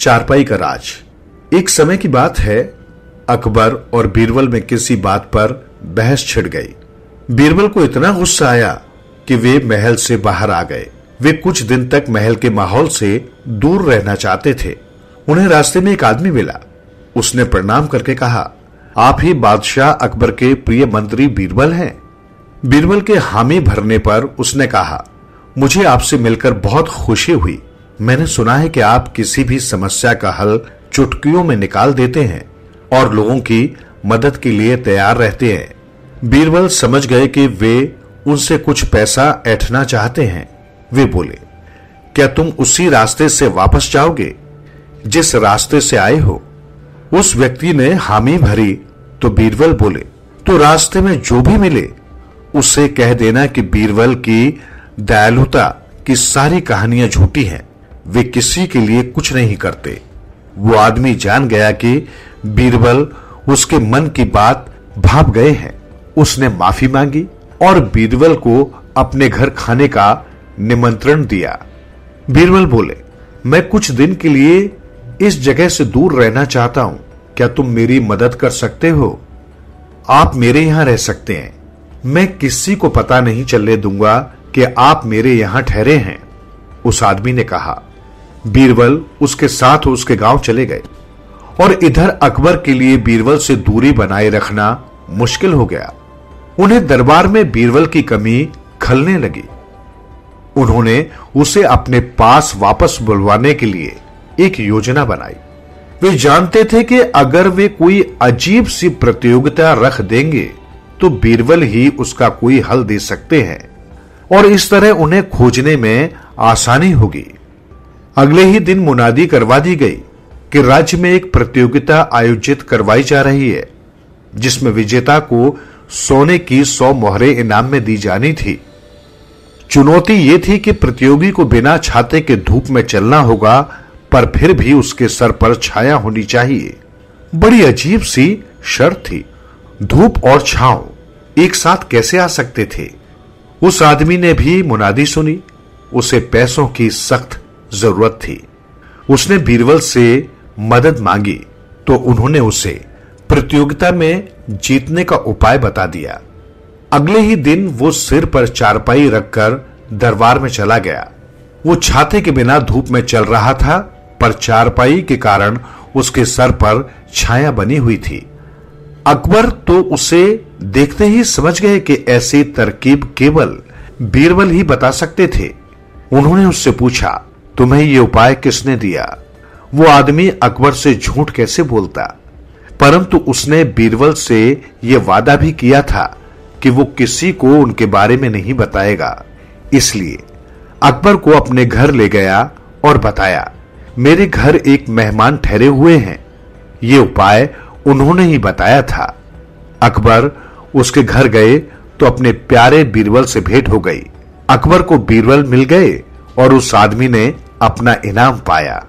चारपाई का राज। एक समय की बात है, अकबर और बीरबल में किसी बात पर बहस छिड़ गई। बीरबल को इतना गुस्सा आया कि वे महल से बाहर आ गए। वे कुछ दिन तक महल के माहौल से दूर रहना चाहते थे। उन्हें रास्ते में एक आदमी मिला। उसने प्रणाम करके कहा, आप ही बादशाह अकबर के प्रिय मंत्री बीरबल हैं? बीरबल के हामी भरने पर उसने कहा, मुझे आपसे मिलकर बहुत खुशी हुई। मैंने सुना है कि आप किसी भी समस्या का हल चुटकियों में निकाल देते हैं और लोगों की मदद के लिए तैयार रहते हैं। बीरबल समझ गए कि वे उनसे कुछ पैसा ऐंठना चाहते हैं। वे बोले, क्या तुम उसी रास्ते से वापस जाओगे जिस रास्ते से आए हो? उस व्यक्ति ने हामी भरी तो बीरबल बोले, तो रास्ते में जो भी मिले उसे कह देना कि बीरबल की दयालुता की सारी कहानियां झूठी हैं। वे किसी के लिए कुछ नहीं करते। वो आदमी जान गया कि बीरबल उसके मन की बात भाप गए हैं। उसने माफी मांगी और बीरबल को अपने घर खाने का निमंत्रण दिया। बीरबल बोले, मैं कुछ दिन के लिए इस जगह से दूर रहना चाहता हूं। क्या तुम मेरी मदद कर सकते हो? आप मेरे यहां रह सकते हैं। मैं किसी को पता नहीं चलने दूंगा कि आप मेरे यहां ठहरे हैं। उस आदमी ने कहा। बीरबल उसके साथ उसके गांव चले गए और इधर अकबर के लिए बीरबल से दूरी बनाए रखना मुश्किल हो गया। उन्हें दरबार में बीरबल की कमी खलने लगी। उन्होंने उसे अपने पास वापस बुलवाने के लिए एक योजना बनाई। वे जानते थे कि अगर वे कोई अजीब सी प्रतियोगिता रख देंगे तो बीरबल ही उसका कोई हल दे सकते हैं और इस तरह उन्हें खोजने में आसानी होगी। अगले ही दिन मुनादी करवा दी गई कि राज्य में एक प्रतियोगिता आयोजित करवाई जा रही है जिसमें विजेता को सोने की 100 मोहरें इनाम में दी जानी थी। चुनौती यह थी कि प्रतियोगी को बिना छाते के धूप में चलना होगा, पर फिर भी उसके सर पर छाया होनी चाहिए। बड़ी अजीब सी शर्त थी। धूप और छांव एक साथ कैसे आ सकते थे? उस आदमी ने भी मुनादी सुनी। उसे पैसों की सख्त जरूरत थी। उसने बीरबल से मदद मांगी तो उन्होंने उसे प्रतियोगिता में जीतने का उपाय बता दिया। अगले ही दिन वो सिर पर चारपाई रखकर दरबार में चला गया। वो छाते के बिना धूप में चल रहा था, पर चारपाई के कारण उसके सर पर छाया बनी हुई थी। अकबर तो उसे देखते ही समझ गए कि ऐसी तरकीब केवल बीरबल ही बता सकते थे। उन्होंने उससे पूछा, तुम्हें यह उपाय किसने दिया? वो आदमी अकबर से झूठ कैसे बोलता? परंतु उसने बीरबल से यह वादा भी किया था कि वो किसी को उनके बारे में नहीं बताएगा। इसलिए अकबर को अपने घर ले गया और बताया, मेरे घर एक मेहमान ठहरे हुए हैं। ये उपाय उन्होंने ही बताया था। अकबर उसके घर गए तो अपने प्यारे बीरबल से भेंट हो गई। अकबर को बीरबल मिल गए और उस आदमी ने अपना इनाम पाया।